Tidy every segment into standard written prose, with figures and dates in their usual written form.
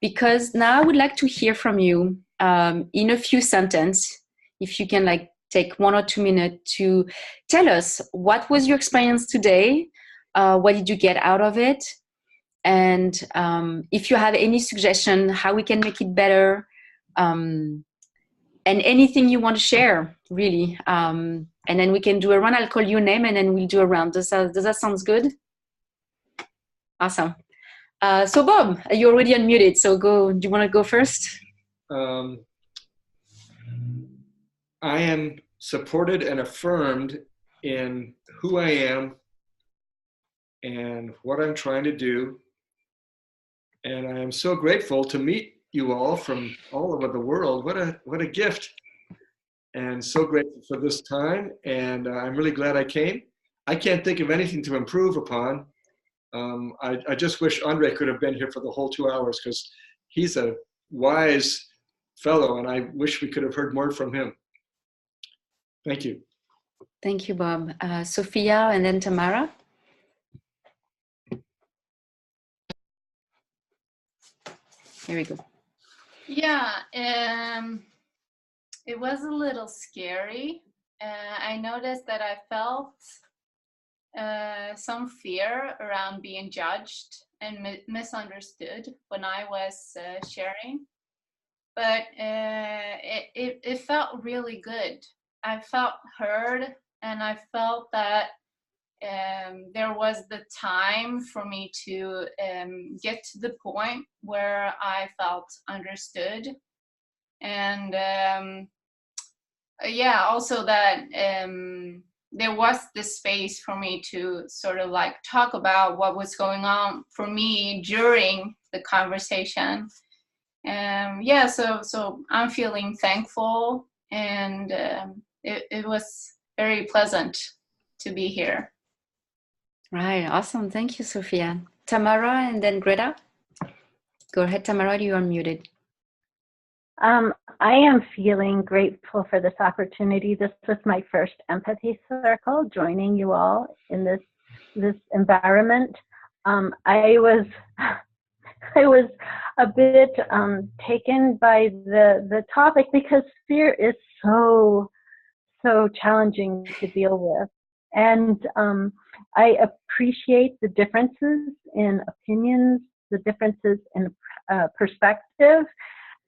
because now I would like to hear from you in a few sentences, if you can like take 1 or 2 minutes to tell us what was your experience today, what did you get out of it, and if you have any suggestion how we can make it better, and anything you want to share, really. And then we can do a round. I'll call your name and then we'll do a round. Does that sound good? Awesome. So Bob, you're already unmuted, so go. Do you want to go first? I am supported and affirmed in who I am and what I'm trying to do. And I am so grateful to meet you all from all over the world. What a gift. And so grateful for this time. And I'm really glad I came. I can't think of anything to improve upon. I just wish Andre could have been here for the whole 2 hours, because he's a wise fellow and I wish we could have heard more from him. Thank you. Thank you, Bob. Sophia and then Tamara. Here we go. Yeah, it was a little scary. I noticed that I felt some fear around being judged and misunderstood when I was sharing. But it felt really good. I felt heard, and I felt that there was the time for me to get to the point where I felt understood. And yeah, also that there was this space for me to sort of like talk about what was going on for me during the conversation. Yeah, so I'm feeling thankful, and it was very pleasant to be here. Right, awesome. Thank you, Sophia. Tamara and then Greta. Go ahead, Tamara, you are muted. I am feeling grateful for this opportunity. This was my first empathy circle, joining you all in this environment. I was a bit taken by the topic, because fear is so challenging to deal with. And I appreciate the differences in opinions, the differences in perspective,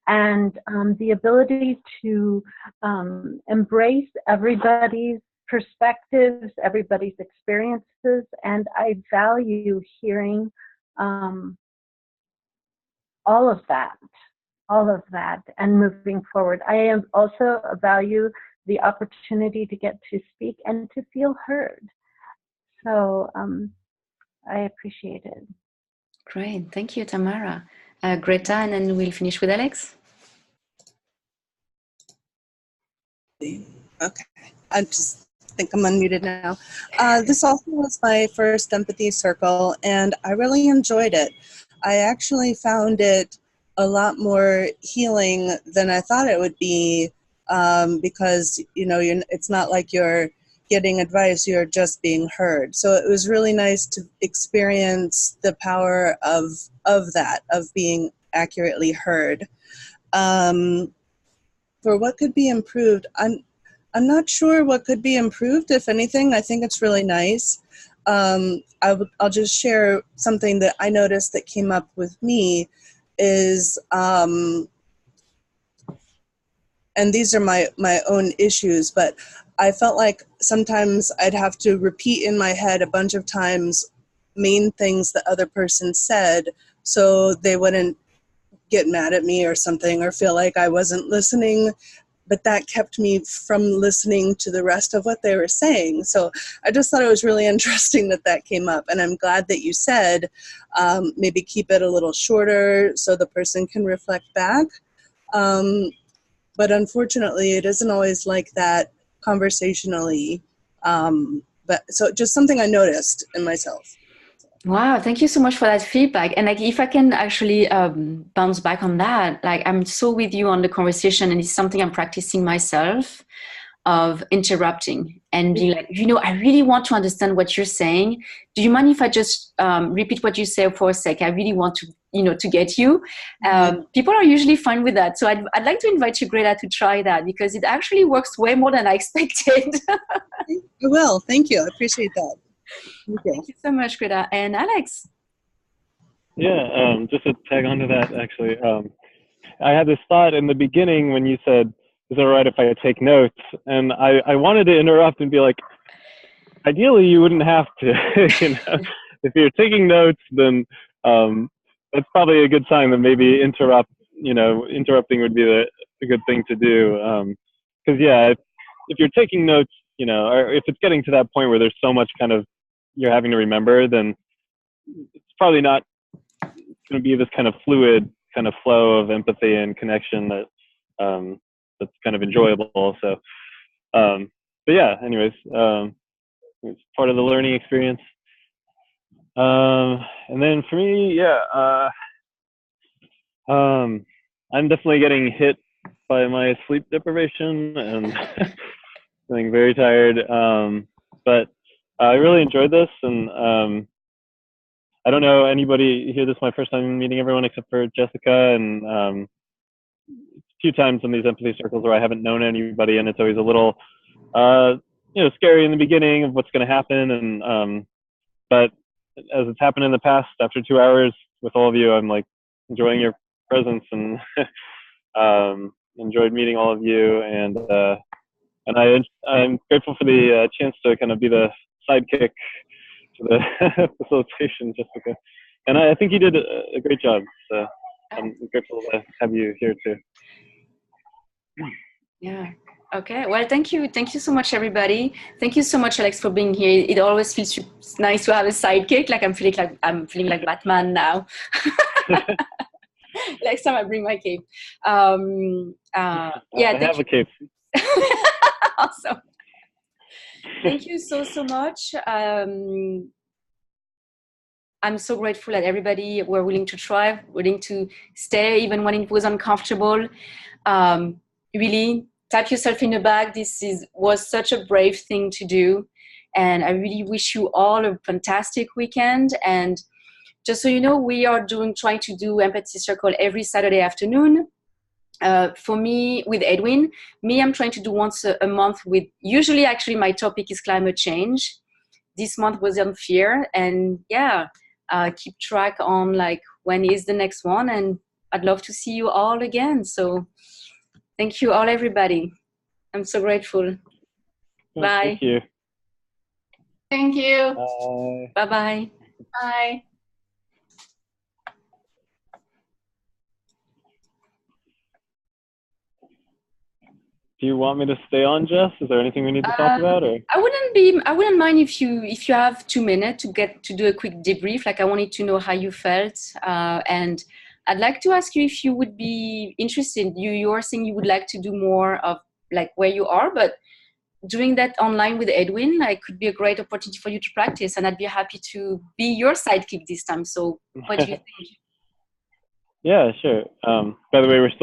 and the ability to embrace everybody's perspectives, everybody's experiences. And I value hearing all of that, and moving forward. I also value the opportunity to get to speak and to feel heard. So I appreciate it. Great, thank you, Tamara. Greta, and then we'll finish with Alex. Okay, I just think I'm unmuted now. This also was my first empathy circle, and I really enjoyed it. I actually found it a lot more healing than I thought it would be, because it's not like you're getting advice, you're just being heard. So it was really nice to experience the power of that, of being accurately heard. For what could be improved, I'm not sure what could be improved, if anything. I think it's really nice. I'll just share something that I noticed that came up with me is, and these are my own issues, but I felt like sometimes I'd have to repeat in my head a bunch of times main things the other person said, so they wouldn't get mad at me or something, or feel like I wasn't listening. But that kept me from listening to the rest of what they were saying. So I just thought it was really interesting that came up. And I'm glad that you said maybe keep it a little shorter so the person can reflect back. But unfortunately, it isn't always like that conversationally. But so just something I noticed in myself. Wow, thank you so much for that feedback. And like, if I can actually bounce back on that, like I'm so with you on the conversation, and it's something I'm practicing myself. of interrupting and being like, I really want to understand what you're saying. Do you mind if I just repeat what you say for a sec? I really want to, to get you. People are usually fine with that. So I'd like to invite you, Greta, to try that because it actually works way more than I expected. I will. Thank you. I appreciate that. Thank you so much, Greta. And Alex? Yeah, just to tag onto that, actually, I had this thought in the beginning when you said, is it all right if I take notes? And I wanted to interrupt and be like, ideally, you wouldn't have to. If you're taking notes, then that's probably a good sign that maybe interrupting would be a good thing to do. Because, if you're taking notes, or if it's getting to that point where there's so much kind of you're having to remember, then it's probably not going to be this kind of fluid kind of flow of empathy and connection that that's kind of enjoyable. So, but yeah, anyways, it's part of the learning experience. And then for me, I'm definitely getting hit by my sleep deprivation and feeling very tired. But I really enjoyed this, and I don't know anybody here. This is my first time meeting everyone except for Jessica, and a few times in these empathy circles where I haven't known anybody, and it's always a little, scary in the beginning of what's going to happen. And but as it's happened in the past, after 2 hours with all of you, I'm like enjoying your presence and enjoyed meeting all of you. And I'm grateful for the chance to kind of be the sidekick to the facilitation, Jessica. And I think you did a great job. So I'm grateful to have you here too. Yeah. Okay. Well, thank you. Thank you so much, everybody. Thank you so much, Alex, for being here. It always feels nice to have a sidekick. Like I'm feeling like Batman now. Next time I bring my cape. I have a cape. Awesome. Thank you so much. I'm so grateful that everybody were willing to try, willing to stay even when it was uncomfortable. Really tap yourself in the back. This was such a brave thing to do. And I really wish you all a fantastic weekend. And just so you know, we are trying to do Empathy Circle every Saturday afternoon. For me, with Edwin, I'm trying to do once a month with, usually actually my topic is climate change. This month was on fear, and keep track on like when is the next one, and I'd love to see you all again. So thank you all, everybody. I'm so grateful. Yeah, Bye. Thank you. Thank you. Bye. Bye-bye. Bye. Do you want me to stay on, Jess? Is there anything we need to talk about? Or I wouldn't mind if you have 2 minutes to do a quick debrief. Like I wanted to know how you felt, and I'd like to ask you if you would be interested. You are saying you would like to do more of like where you are, but doing that online with Edwin, like, could be a great opportunity for you to practice, and I'd be happy to be your sidekick this time. So what do you think? Yeah, sure. By the way, we're still